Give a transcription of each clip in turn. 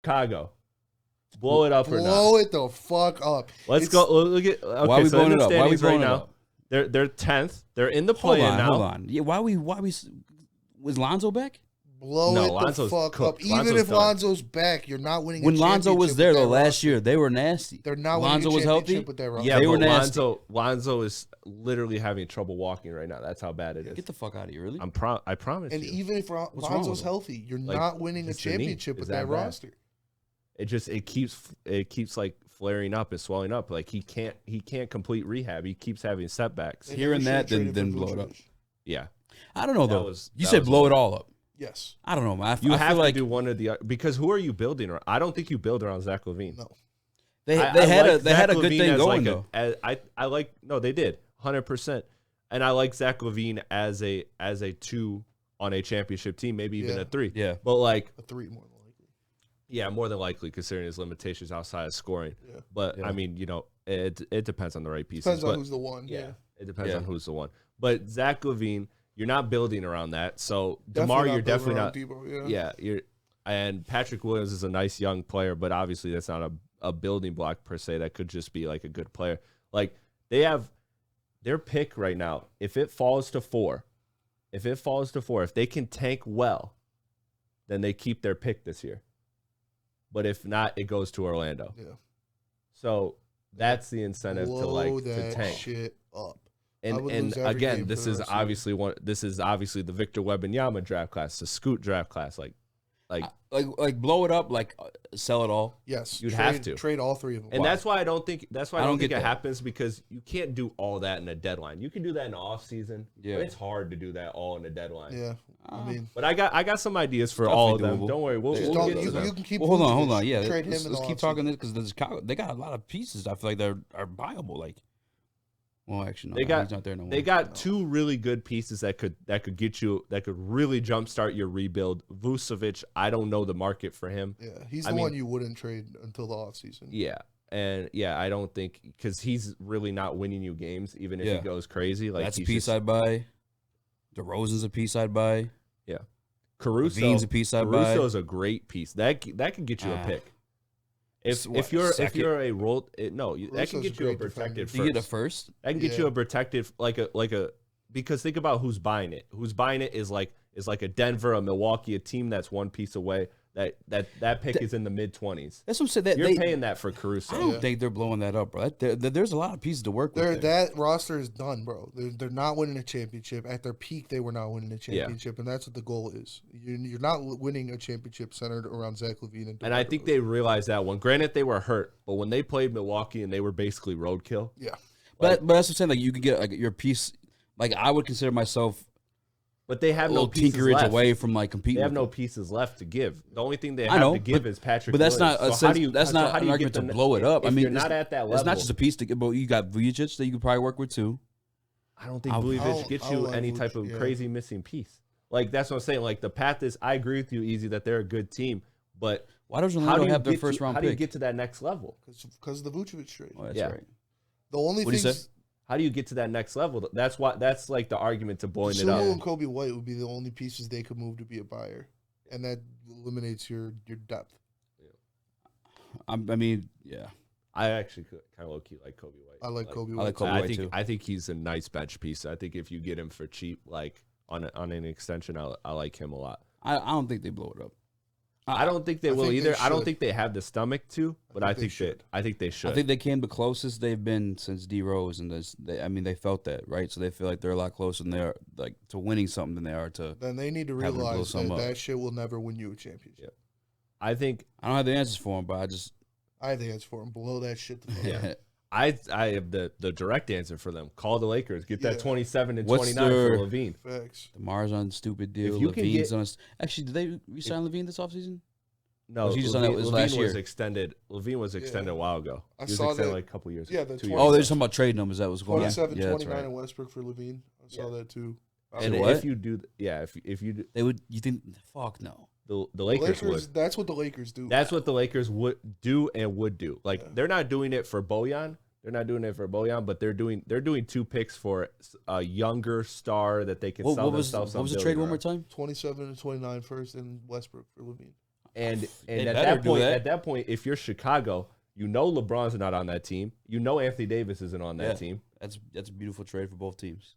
Chicago. Blow it up or not? Blow it the fuck up. Let's go. Look at. Okay, Why are we so blowing in it the up? Why are we standings blowing right it now, up? they're 10th. They're in the play-in now. Hold on. Yeah, why we was Lonzo back? Blow No, it Lonzo's the fuck cooked. up. Even Lonzo's if done. Lonzo's back, you're not winning. When a Lonzo was championship there with though that last roster. year, they were nasty. They're not Lonzo winning a was championship healthy. with that roster. Yeah, They but were nasty. Lonzo is literally having trouble walking right now. That's how bad it is. Get the fuck out of here, really? I promise And you. even if wrong with Lonzo's him? healthy, you're Like, not winning a just the knee. championship Is with that that bad? roster. It keeps like flaring up and swelling up. Like he can't complete rehab. He keeps having setbacks. They Hearing never that, should've then traded for blow it up. Vucevic. Yeah, I don't know That though. was- You that said was blow a- it all up. Yes. I don't know, man. you I have feel to like do one or the other because who are you building around? I don't think you build around Zach LaVine. No. they I had like they had a Zach good LaVine thing as going like though. I like no, they did 100%, and I like Zach LaVine as a 2 on a championship team, maybe even Yeah. a 3. Yeah. But like, A 3 more than likely. yeah, more than likely considering his limitations outside of scoring. Yeah. But Yeah. I mean, it depends on the right pieces. Depends but, on who's the one. yeah, it depends Yeah. on who's the one. But Zach LaVine, you're not building around that. So Definitely DeMar, you're definitely not. Debo, Yeah, and Patrick Williams is a nice young player, but obviously that's not a building block per se. That could just be like a good player. Like they have their pick right now. If it falls to 4, if they can tank well, then they keep their pick this year. But if not, it goes to Orlando. Yeah. So that's the incentive Blow to that tank. shit up. I And would and lose every again, game this for the is rest of the obviously this is obviously the Victor Wembanyama draft class, the Scoot draft class. Like Like blow it up, like sell it all. Yes. You'd have to. trade all 3 of them. and Why? that's why I don't think I don't it get that. happens because you can't do all that in a deadline. You can do that in the off season. Yeah. But it's hard to do that all in a deadline. Yeah. I mean, But I got some ideas for all of definitely them. doable. Don't worry, we'll just get don't, to them. you can keep. Well, hold on. Vucevic, Yeah, Trade him let's in the keep offseason. talking this because the Chicago they got a lot of pieces. I feel like they're viable. Like, well, actually, no, They got he's not there no more. They got 2 really good pieces that could really jumpstart your rebuild. Vucevic, I don't know the market for him. Yeah, he's I the mean- one you wouldn't trade until the offseason. Yeah. And yeah, I don't think because he's really not winning you games, even if Yeah. he goes crazy. Like That's a he's piece just- I'd buy. DeRozan's a piece I'd buy. Caruso. LaVine's a piece I'd buy. Caruso's a great piece. That can get you a pick. If What, you're second? a role, no, that can Caruso's get a you a great protected defender. first. You get a first. That can get Yeah. you a protected like a because think about who's buying it. Who's buying it is like a Denver, a Milwaukee, a team that's one piece away. That pick is in the mid-20s. That's what I'm saying. That You're they, paying that for Caruso. I don't Yeah. think they're blowing that up, bro. There's a lot of pieces to work with. there. That roster is done, bro. They're not winning a championship. At their peak, they were not winning a championship, and that's what the goal is. You're not winning a championship centered around Zach LaVine. And I think they realized that one. Granted, they were hurt, but when they played Milwaukee and they were basically roadkill. Yeah. But that's what I'm saying. Like you could get like your piece. Like I would consider myself But they a have no little pieces tinkerage left. away from like competing. They have with no them. pieces left to give. The only thing they I have know, to give is Patrick. But that's not. Williams. A sense, that's not how do an you argument get to the- blow it up. If I mean, you're not at that level. It's not just a piece to get. But you got Vujic that you could probably work with too. I don't think I'll- Vujovic gets you I'll any like type of Vujovic, yeah. crazy missing piece. Like that's what I'm saying. Like the path is. I agree with you, Eazy, that they're a good team, but Why does how do Orlando you have their get first to, round how do you pick? get to that next level? Because of the Vucevic trade. Oh, that's Yeah. right. The only What'd you things say? How do you get to that next level? That's like the argument to blowing it Sulu up. and Kobe White would be the only pieces they could move to be a buyer, and that eliminates your depth. I mean, yeah. I actually kind of low key like Kobe White. I like Kobe I White. like Kobe White too. I think he's a nice bench piece. I think if you get him for cheap, like on an extension, I like him a lot. I don't think they blow it up. I don't think they I will think they either. I don't should. think they have the stomach to, but I think should. they should. I think they came the closest they've been since D Rose, and they felt that, right? So they feel like they're a lot closer than they are like to winning something than they are to. Then they need to Having to blow realize some that up. that shit will never win you a championship. Yep. I think I don't have the answers for him, but I think it's for him. Blow that shit the fuck up. yeah. I have the direct answer for them. Call the Lakers. Get that Yeah. 27 and What's 29 their- for Levine. Facts. DeMar's on a stupid deal. If you can Levine's get- on. Actually, did they re-sign Levine this offseason? No, he just done that Levine, his Levine last was year. extended. Levine was extended a while ago. I He was saw extended that- like a couple years yeah, ago. the 2 20 years Oh, they're ago. just talking about trading them. Is that what's going on? 27, Yeah, that's 29 right. in Westbrook for Levine. I saw that too. And what? if you do, yeah, if you do, They would. You think? Fuck no. the Lakers would. That's what the Lakers do. That's what the Lakers would do and would do. Like Yeah. they're not doing it for Bojan. They're not doing it for Bojan, but they're doing 2 picks for a younger star that they can sell What was themselves. the trade one more time? 27 and 29 first in Westbrook for Levine. And They at better do that. that point, if you're Chicago, you know LeBron's not on that team. You know Anthony Davis isn't on that team. That's a beautiful trade for both teams.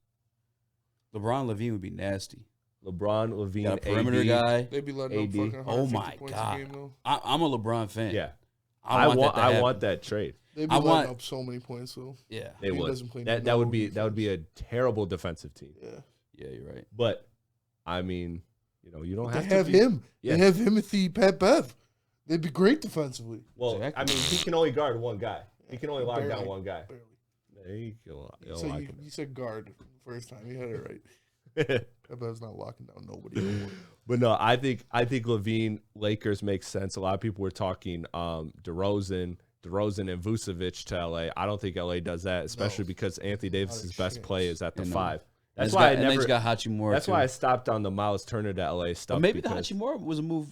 LeBron Levine would be nasty. LeBron, Levine, Got a perimeter AD. guy. They'd be letting up AD. fucking 150 Oh my points God. a game, though. I'm a LeBron fan. Yeah. I want that trade. They'd be letting up so many points, though. Yeah. They He would. doesn't play That no would be a terrible defensive team. Yeah. Yeah, you're right. But I mean, you don't They have have to be, him. Yeah. They have Timothy Pat Bev. They'd be great defensively. Well, Exactly. I mean, he can only guard one guy. He can only lock Barely. down one guy. Barely. There you go. So you said guard the first time. You had it right. Pat Bev's not locking down nobody anymore. But no, I think Levine Lakers makes sense. A lot of people were talking DeRozan and Vucevic to LA. I don't think LA does that, especially because Anthony Davis's best play is at the 5. That's why he's got Hachimura. That's why I stopped on the Miles Turner to LA stuff. But maybe the Hachimura was a move.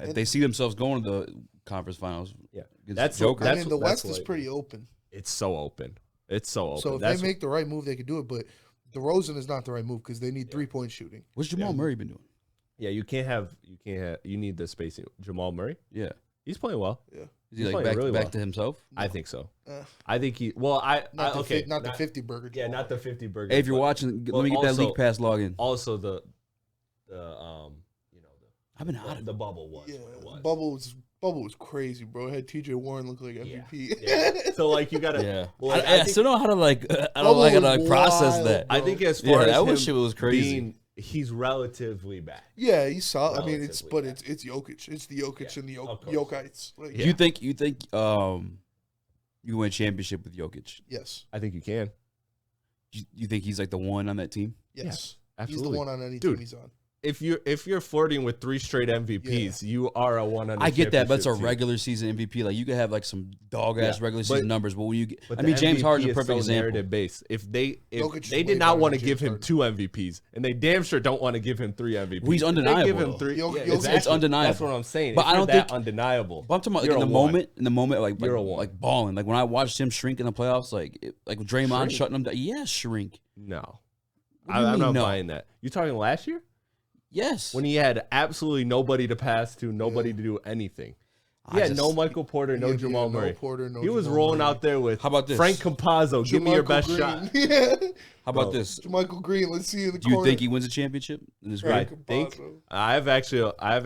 If they see themselves going to the conference finals, Yeah, that's Joker. I mean, the West that's is pretty open. It's so open. It's so open. So if they make the right move, they could do it. But DeRozan is not the right move because they need 3-point shooting. What's Jamal Murray been doing? Yeah, you need the spacing. Jamal Murray, Yeah, he's playing well. Yeah. is he He's like playing really back well. to himself? I think so. Uh, I think he. Well, not the 50 burger. Yeah, not the 50 burger. Hey, if you're but watching, but let me get that also- league pass login. Also the I've been hot. the bubble was Yeah, what it was. Bubble was crazy, bro. It had TJ Warren look like MVP. Yeah. So like you gotta. Yeah, Well, I still don't know how to like. I don't like how to like process wild, that. I think as Yeah, far that as shit him was crazy. he's relatively back. Yeah, he saw. I mean, Relatively it's Jokic. It's the Jokic and the of course. Jokites. Like, Yeah. You think you win a championship with Jokic? Yes. I think you can. You think he's like the one on that team? Yes. Absolutely. He's the one on any Dude, team he's on. If you're flirting with 3 straight MVPs, you are a one on. I get that, but it's a championship team. regular season MVP. Like you could have like some dog ass Yeah, regular but- season numbers, but when you get, But I the mean, James MVP Harden's a is perfect so example. narrative based. If they Jokic is they way did not better want to than give James him 2 MVPs, and they damn sure don't want to give him 3 MVPs. Well, he's If they undeniable, give him though. 3. Jokic- It's undeniable. That's what I'm saying. But If I you're don't that think- undeniable. But I'm talking about You're like a in one. the moment, You're a one. like balling. Like when I watched him shrink in the playoffs, like with Draymond Shrink? shutting him down. Yeah, shrink. No, What do you I'm mean not no? buying that. You talking last year Yes. when he had absolutely nobody to pass to, nobody to do anything. He had no Michael Porter, no Yeah, Jamal no Murray. Porter, no He was Jamal rolling Murray. out there with How about this? Frank Campazzo. Give me your Jermichael best Green. shot. Yeah. How about Bro. this? Jermichael Green. Let's see you in the Do you corner. think he wins a championship in this I grade? think Campazzo. I have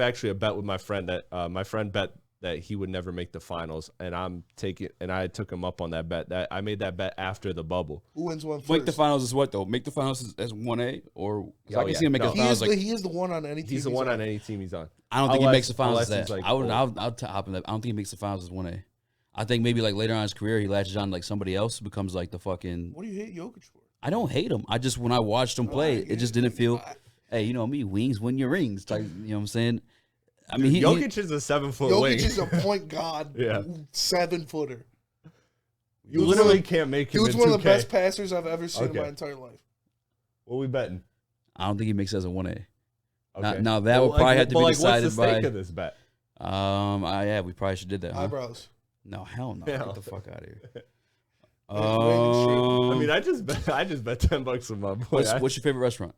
actually a bet with my friend that my friend bet that he would never make the finals, and I took him up on that bet. That I made that bet after the bubble. Who wins one first? Make the finals is what though? Make the finals as 1A or 'cause I Oh, can yeah. see him make No. the he, finals. is Like he is the one on any team. He's the one on any team he's on. I don't think he unless- makes the finals unless as he's that. like, I would. oh. I'll hop in that. I don't think he makes the finals as 1A. I think maybe like later on in his career he latches on to, like somebody else becomes like the fucking. What do you hate Jokic for? I don't hate him. I just when I watched him play, it just didn't feel. Hey, you know me, wings win your rings. Like, you know what I'm saying? I mean, he Jokic is a 7-foot Jokic wing. is a point guard. Yeah. 7-footer. You literally can't make He him was in one 2K. of the best passers I've ever seen in Okay. my entire life. What we betting? I don't think he makes it as a 1A. Okay. Now that Well, would probably have to be what's decided the stake by. of this bet? Yeah, we probably should did that. Huh? Eyebrows. No, hell no. Hell. Get the fuck out of here. I mean, I just bet $10 with my boy. What's your favorite restaurant?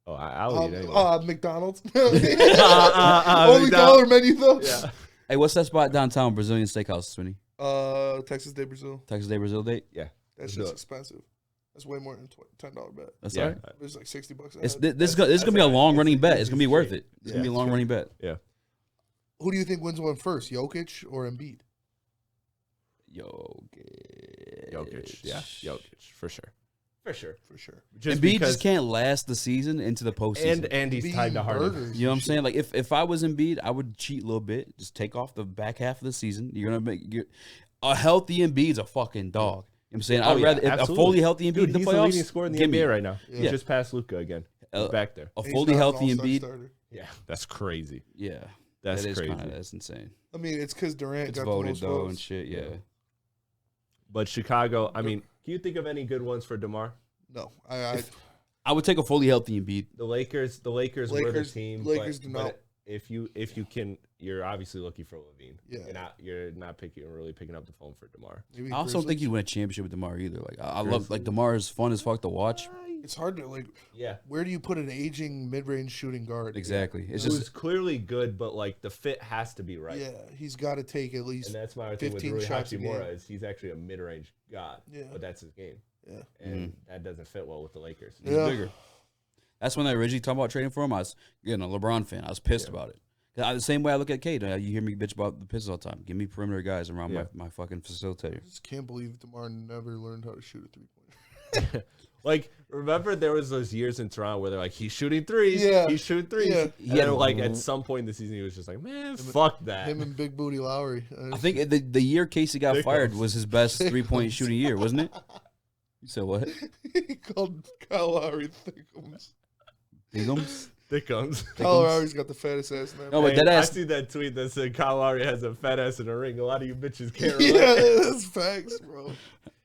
I'll eat anyway. McDonald's. Only Only dollar menu though. Yeah. Hey, what's that spot downtown? Brazilian Steakhouse, Swinny. Texas Day Brazil. Texas Day Brazil date. That Let's shit's do it. expensive. That's way more than $10 bet. That's Yeah. all right. It's like $60. It's, a this head. is gonna be a all right. long running It's bet. It's gonna be worth straight. it. It's gonna be a long straight. running bet. Who do you think wins one first, Jokic or Embiid? Jokic. Yeah. Jokic. For sure. For sure. Just Embiid because, just can't last the season into the postseason. and he's tied to Embiid Harden. burgers You know what I'm and saying? Like if I was Embiid, I would cheat a little bit. Just take off the back half of the season. You're gonna make a healthy Embiid's a fucking dog. You know what I'm saying? I'd rather if a absolutely. fully healthy Embiid Dude, in the he's playoffs. the leading scorer in the give me NBA right now. Yeah. He just passed Luka again. He's back there. a He's fully not an healthy all-star Embiid. starter. Yeah, that's crazy. Yeah, That's that is crazy. that's insane. I mean, it's because Durant It's got voted the though most and shit. Yeah. But Chicago, I mean, can you think of any good ones for DeMar? No, I would take a fully healthy Embiid. The Lakers were the team. Lakers but, do not. but if you can, you're obviously looking for Levine. Yeah. You're not really picking up the phone for DeMar. maybe I also don't think Grizzlies. he'd win a championship with DeMar either. Like I love like DeMar is fun as fuck to watch. It's hard to like. Yeah. Where do you put an aging mid-range shooting guard? Exactly. It's It just was clearly good, but like the fit has to be right. Yeah, he's got to take at least. And that's my thing with 15 Rui shots a Hachimura game. is he's actually a mid-range god. Yeah. But that's his game. Yeah. And that doesn't fit well with the Lakers. he's Yeah. bigger. That's when I originally talked about trading for him. I was a LeBron fan. I was pissed about it. The same way I look at Cade. You hear me bitch about the Pistons all the time. Give me perimeter guys around my fucking facilitator. I just can't believe DeMar never learned how to shoot a three-pointer. Like, remember there was those years in Toronto where they're like, he's shooting threes. Yeah. He's shooting threes. Yeah. And He had- then, like, at some point in the season, he was just like, man, fuck that. Him and Big Booty Lowry. I think the year Casey got Thickums. fired was his best 3-point shooting year, wasn't it? You said what? he called Kyle Lowry Thickums. Thickums? Thickums. Kyle Lowry's got the fattest ass in that. No, but Hey, that I ass. see that tweet that said Kyle Lowry has a fat ass in a ring. A lot of you bitches can't relate. Yeah, that's facts, bro.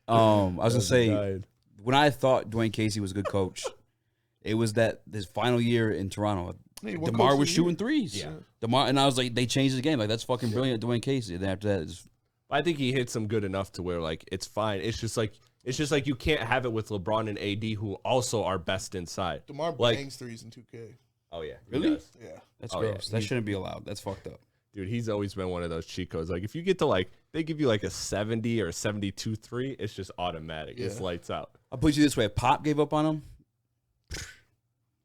I was gonna say Died. when I thought Dwayne Casey was a good coach, it was that his final year in Toronto. Hey, what DeMar coach was of the shooting year? threes. Yeah. DeMar, and I was like, they changed the game. Like that's fucking brilliant, Dwayne Casey. And then after that, it's, I think he hits them good enough to where like it's fine. It's just like you can't have it with LeBron and AD who also are best inside. DeMar Like- bangs threes in 2K. Oh yeah, he Really? does. Yeah. that's Oh, yeah. gross. That shouldn't be allowed. That's fucked up. Dude, he's always been one of those cheat codes. Like if you get to like they give you like a 70 or 72 3, it's just automatic. It's Yeah. lights out. I'll put you this way: if Pop gave up on him,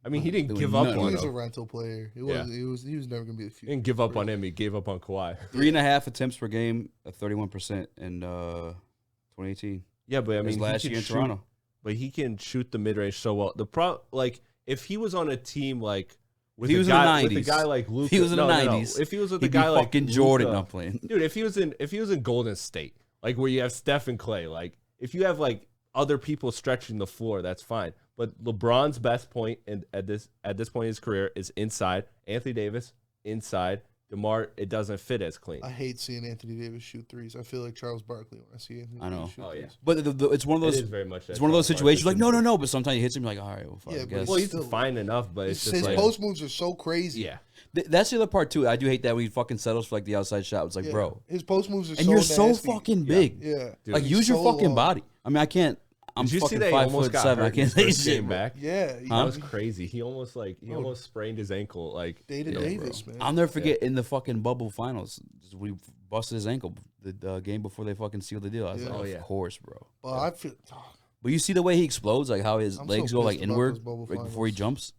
I mean, he didn't Doing give up nothing. He on was a him. rental player. He Yeah. was never gonna be the He future. didn't give up on him. He gave up on Kawhi. 3.5 attempts per game, 31% in 2018. Yeah, but I His mean, last he can year in shoot, Toronto. but he can shoot the mid range so well. The pro, like if he was on a team like with he a was in the guy with a 90s. guy like Luka, If he was in the 90s, if he was with a He'd be guy like fucking Jordan Luka, not playing. dude, if he was in Golden State, like where you have Steph and Clay, like if you have like other people stretching the floor, that's fine. But LeBron's best point at this point in his career is inside. Anthony Davis inside. DeMar, it doesn't fit as clean. I hate seeing Anthony Davis shoot threes. I feel like Charles Barkley when I see Anthony I know. Davis shoot Oh, yeah. threes. But it's one of It those. is very much. It's one of those situations like no. But sometimes he hits him like all right, well, fuck, Yeah, I but guess. Well, he's Still- fine enough, but it's just His like post moves are so crazy. yeah. That's the other part too. I do hate that when he fucking settles for like the outside shot. It's like, Yeah. bro, His post moves are and so you're so nasty. fucking big. Yeah. Dude, Like he's use your so fucking long. body. I mean, I can't. I'm Did you see fucking that he almost got 5'7". hurt I in can't his say first shit, game bro. back? Yeah. That was crazy. He almost sprained his ankle. Like Dated yo, Davis, bro. man. I'll never forget in the fucking bubble finals, we busted his ankle the game before they fucking sealed the deal. I was Yeah. like, Oh, yeah. of course, bro. But I feel. But you see the way he explodes, like how his I'm legs so go like pissed about inward those bubble right before he finals. jumps.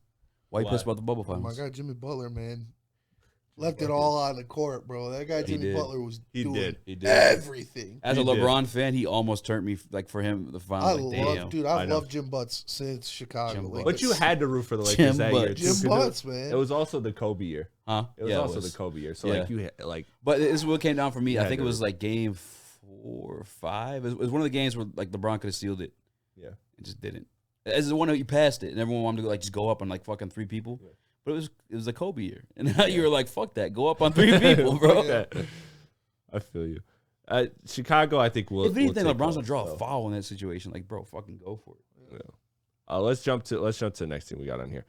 Why you Why? pissed about the bubble Oh my finals? God, Jimmy Butler, man. Left it all on the court, bro. That guy He Jimmy did. Butler was He doing did. He did. everything. As a He did. LeBron fan, he almost turned me like for him the I finals. Like, damn. love, dude. I I've know. loved Jim Butts since Chicago. Jim Like, But you it's- had to root for the Lakers Jim that year. Butts. too, Jim 'cause it- Butts, man. It was also the Kobe year. Huh? It was Yeah, also the Kobe year. So like Yeah. you had, like But this is what came down for me. I Yeah, think it was dude. like game 4 or 5. It was one of the games where like LeBron could have sealed it. Yeah. It just didn't. As the one that you passed it, and everyone wanted to like just go up on like fucking 3 people. Yeah. But it was the Kobe year, and now you were like, "Fuck that, go up on 3 people, bro." Yeah. I feel you. Chicago, I think will. If anything, will take LeBron's gonna off, draw so. a foul in that situation. Like, bro, fucking go for it. Let's jump to the next thing we got on here.